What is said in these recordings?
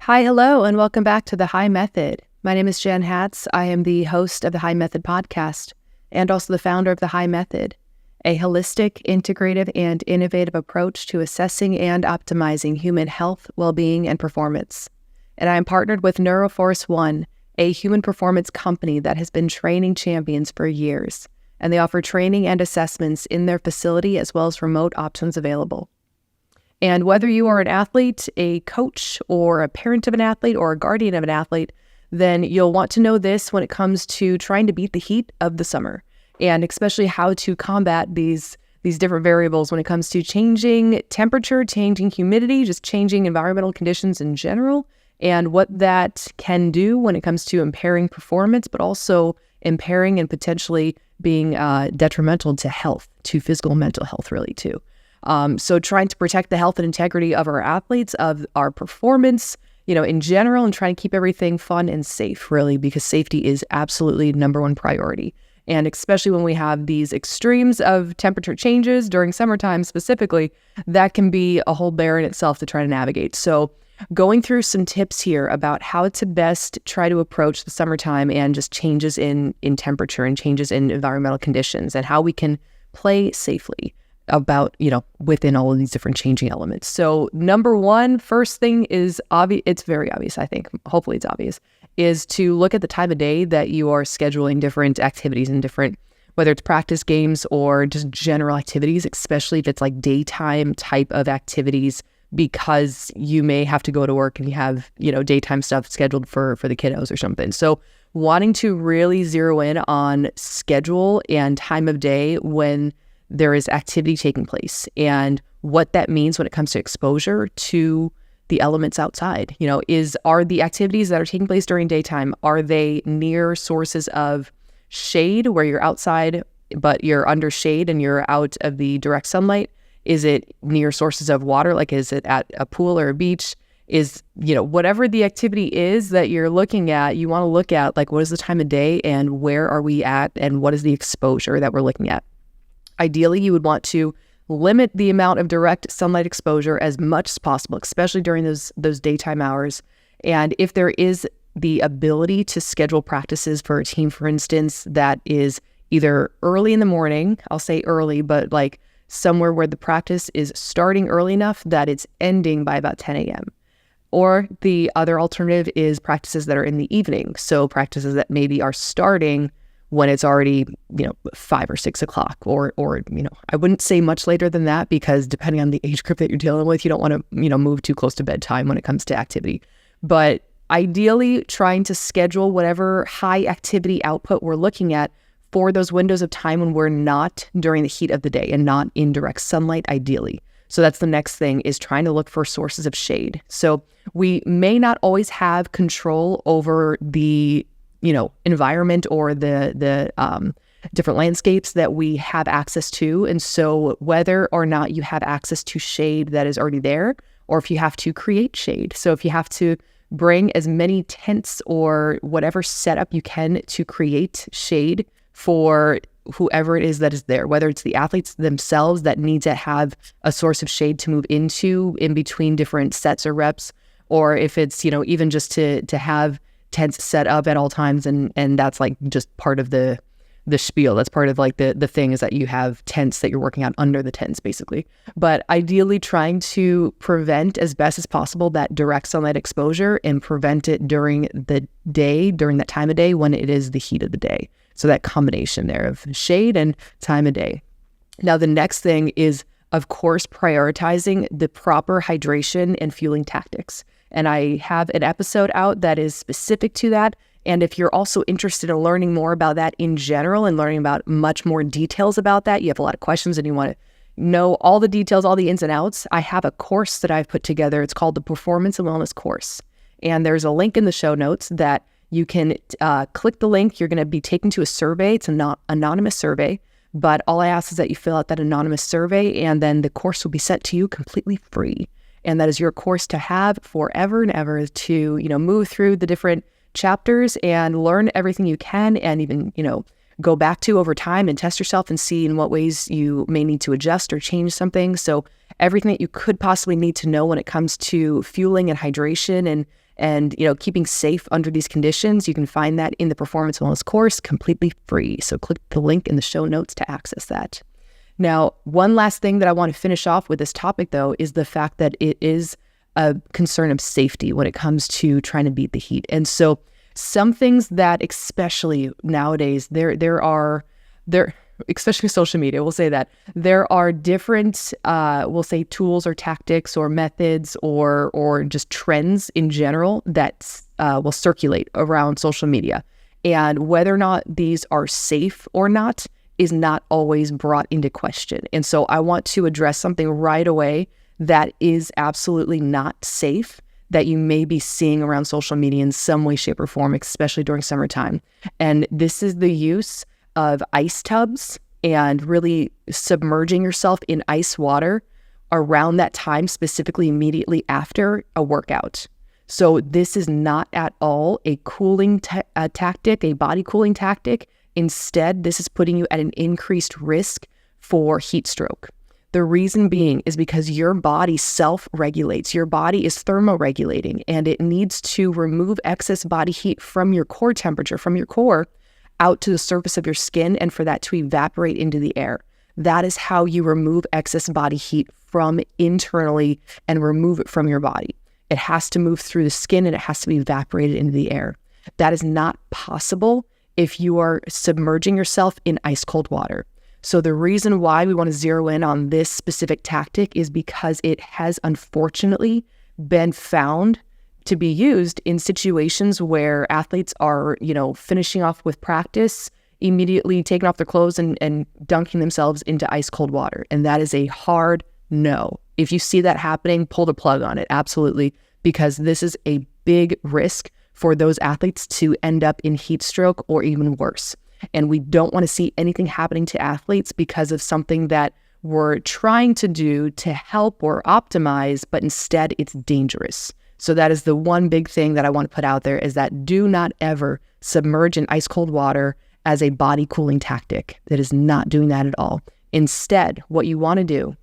Hi, hello, and welcome back to The High Method. My name is Jen Hatz. I am the host of the High Method podcast and also the founder of The High Method, a holistic, integrative, and innovative approach to assessing and optimizing human health, well-being, and performance. And I am partnered with Neuroforce One, a human performance company that has been training champions for years, and they offer training and assessments in their facility as well as remote options available. And whether you are an athlete, a coach, or a parent of an athlete, or a guardian of an athlete, then you'll want to know this when it comes to trying to beat the heat of the summer, and especially how to combat these different variables when it comes to changing temperature, changing humidity, just changing environmental conditions in general, and what that can do when it comes to impairing performance, but also impairing and potentially being detrimental to health, to physical and mental health really too. So trying to protect the health and integrity of our athletes, of our performance, in general, and trying to keep everything fun and safe, really, because safety is absolutely number one priority. And especially when we have these extremes of temperature changes during summertime specifically, that can be a whole bear in itself to try to navigate. So going through some tips here about how to best try to approach the summertime and just changes in temperature and changes in environmental conditions and how we can play safely about, within all of these different changing elements. So number one, first thing is obvious. It's very obvious, I think. Hopefully it's obvious, is to look at the time of day that you are scheduling different activities and different, whether it's practice games or just general activities, especially if it's like daytime type of activities, because you may have to go to work and you have, daytime stuff scheduled for the kiddos or something. So wanting to really zero in on schedule and time of day when there is activity taking place and what that means when it comes to exposure to the elements outside. Are the activities that are taking place during daytime, are they near sources of shade where you're outside, but you're under shade and you're out of the direct sunlight? Is it near sources of water? Like, is it at a pool or a beach? Is, whatever the activity is that you're looking at, you want to look at, like, what is the time of day and where are we at and what is the exposure that we're looking at? Ideally, you would want to limit the amount of direct sunlight exposure as much as possible, especially during those daytime hours. And if there is the ability to schedule practices for a team, for instance, that is either early in the morning, I'll say early, but like somewhere where the practice is starting early enough that it's ending by about 10 a.m. Or the other alternative is practices that are in the evening. So practices that maybe are starting when it's already, 5 or 6 o'clock, or I wouldn't say much later than that, because depending on the age group that you're dealing with, you don't want to, move too close to bedtime when it comes to activity. But ideally, trying to schedule whatever high activity output we're looking at for those windows of time when we're not during the heat of the day and not in direct sunlight, ideally. So that's the next thing, is trying to look for sources of shade. So we may not always have control over the environment or the different landscapes that we have access to. And so whether or not you have access to shade that is already there, or if you have to create shade. So if you have to bring as many tents or whatever setup you can to create shade for whoever it is that is there, whether it's the athletes themselves that need to have a source of shade to move into in between different sets or reps, or if it's, even just to have tents set up at all times, and that's like just part of the spiel. That's part of like the thing, is that you have tents that you're working on under the tents, basically. But ideally trying to prevent as best as possible that direct sunlight exposure and prevent it during the day, during that time of day when it is the heat of the day. So that combination there of shade and time of day. Now, the next thing is, of course, prioritizing the proper hydration and fueling tactics. And I have an episode out that is specific to that. And if you're also interested in learning more about that in general and learning about much more details about that, you have a lot of questions and you want to know all the details, all the ins and outs, I have a course that I've put together. It's called the Performance and Wellness Course. And there's a link in the show notes that you can click the link. You're going to be taken to a survey. It's an anonymous survey. But all I ask is that you fill out that anonymous survey, and then the course will be sent to you completely free. And that is your course to have forever and ever, to, move through the different chapters and learn everything you can, and even, go back to over time and test yourself and see in what ways you may need to adjust or change something. So everything that you could possibly need to know when it comes to fueling and hydration and, keeping safe under these conditions. You can find that in the Performance Wellness course, completely free. So click the link in the show notes to access that. Now, one last thing that I want to finish off with this topic, though, is the fact that it is a concern of safety when it comes to trying to beat the heat. And so some things that, especially nowadays, there are, especially social media, we'll say that there are different, we'll say tools or tactics or methods or just trends in general that will circulate around social media. And whether or not these are safe or not is not always brought into question. And so I want to address something right away that is absolutely not safe that you may be seeing around social media in some way, shape, or form, especially during summertime. And this is the use of ice tubs and really submerging yourself in ice water around that time, specifically immediately after a workout. So this is not at all a cooling tactic, a body cooling tactic. Instead, this is putting you at an increased risk for heat stroke. The reason being is because your body self-regulates. Your body is thermoregulating, and it needs to remove excess body heat from your core temperature, from your core, out to the surface of your skin, and for that to evaporate into the air. That is how you remove excess body heat from internally and remove it from your body. It has to move through the skin, and it has to be evaporated into the air. That is not possible if you are submerging yourself in ice cold water. So the reason why we want to zero in on this specific tactic is because it has unfortunately been found to be used in situations where athletes are, finishing off with practice, immediately taking off their clothes and dunking themselves into ice cold water. And that is a hard no. If you see that happening, pull the plug on it. Absolutely. Because this is a big risk for those athletes to end up in heat stroke or even worse. And we don't want to see anything happening to athletes because of something that we're trying to do to help or optimize, but instead it's dangerous. So that is the one big thing that I want to put out there, is that do not ever submerge in ice cold water as a body cooling tactic. That is not doing that at all. Instead, what you want to do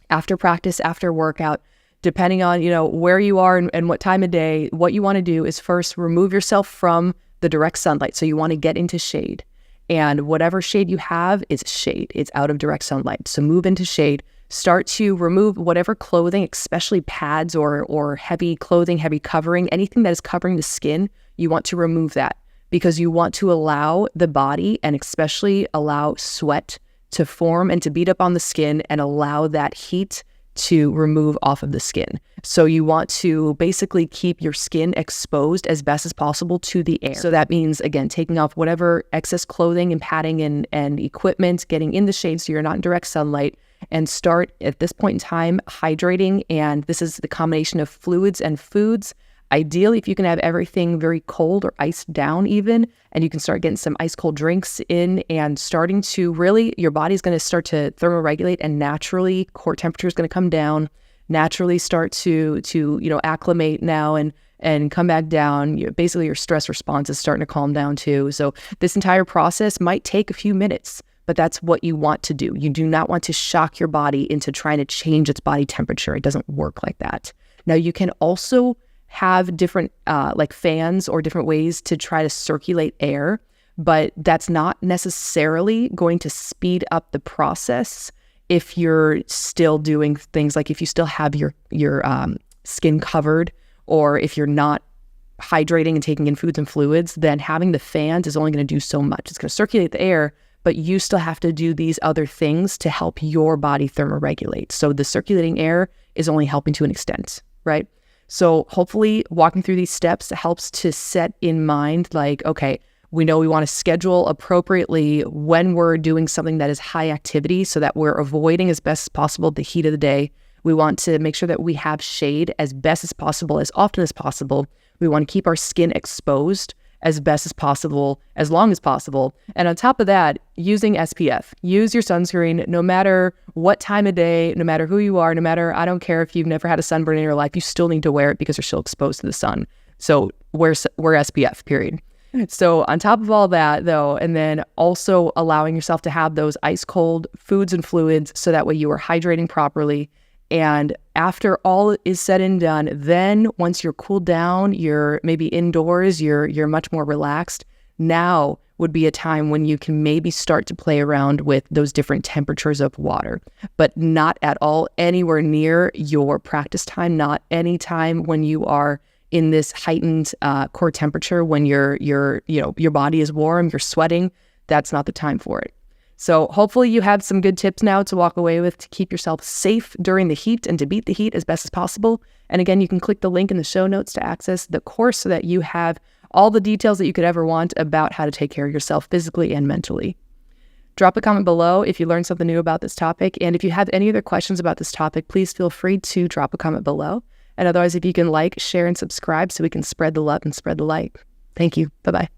after practice, after workout, depending on, where you are and what time of day, what you want to do is first remove yourself from the direct sunlight. So you want to get into shade. And whatever shade you have is shade. It's out of direct sunlight. So move into shade. Start to remove whatever clothing, especially pads or heavy clothing, heavy covering, anything that is covering the skin. You want to remove that because you want to allow the body, and especially allow sweat to form and to beat up on the skin and allow that heat to remove off of the skin. So you want to basically keep your skin exposed as best as possible to the air. So that means, again, taking off whatever excess clothing and padding and equipment, getting in the shade so you're not in direct sunlight, and start at this point in time hydrating. And this is the combination of fluids and foods. Ideally, if you can have everything very cold or iced down even, and you can start getting some ice cold drinks in and starting to really, your body's going to start to thermoregulate, and naturally core temperature is going to come down, naturally start to acclimate now and come back down. Basically, your stress response is starting to calm down too. So this entire process might take a few minutes, but that's what you want to do. You do not want to shock your body into trying to change its body temperature. It doesn't work like that. Now, you can also have different like fans or different ways to try to circulate air, but that's not necessarily going to speed up the process if you're still doing things like if you still have your skin covered, or if you're not hydrating and taking in foods and fluids. Then having the fans is only going to do so much. It's going to circulate the air, but you still have to do these other things to help your body thermoregulate. So the circulating air is only helping to an extent, right? So hopefully walking through these steps helps to set in mind, like, okay, we know we want to schedule appropriately when we're doing something that is high activity so that we're avoiding as best as possible the heat of the day. We want to make sure that we have shade as best as possible, as often as possible. We want to keep our skin exposed as best as possible, as long as possible. And on top of that, using SPF. Use your sunscreen no matter what time of day, no matter who you are, no matter, I don't care if you've never had a sunburn in your life, you still need to wear it because you're still exposed to the sun. So wear SPF, period. So on top of all that though, and then also allowing yourself to have those ice cold foods and fluids so that way you are hydrating properly And after all is said and done, then once you're cooled down, you're maybe indoors, you're much more relaxed. Now would be a time when you can maybe start to play around with those different temperatures of water, but not at all anywhere near your practice time, not any time when you are in this heightened core temperature, when your body is warm, you're sweating. That's not the time for it. So hopefully you have some good tips now to walk away with to keep yourself safe during the heat and to beat the heat as best as possible. And again, you can click the link in the show notes to access the course so that you have all the details that you could ever want about how to take care of yourself physically and mentally. Drop a comment below if you learned something new about this topic. And if you have any other questions about this topic, please feel free to drop a comment below. And otherwise, if you can like, share, and subscribe so we can spread the love and spread the light. Thank you. Bye-bye.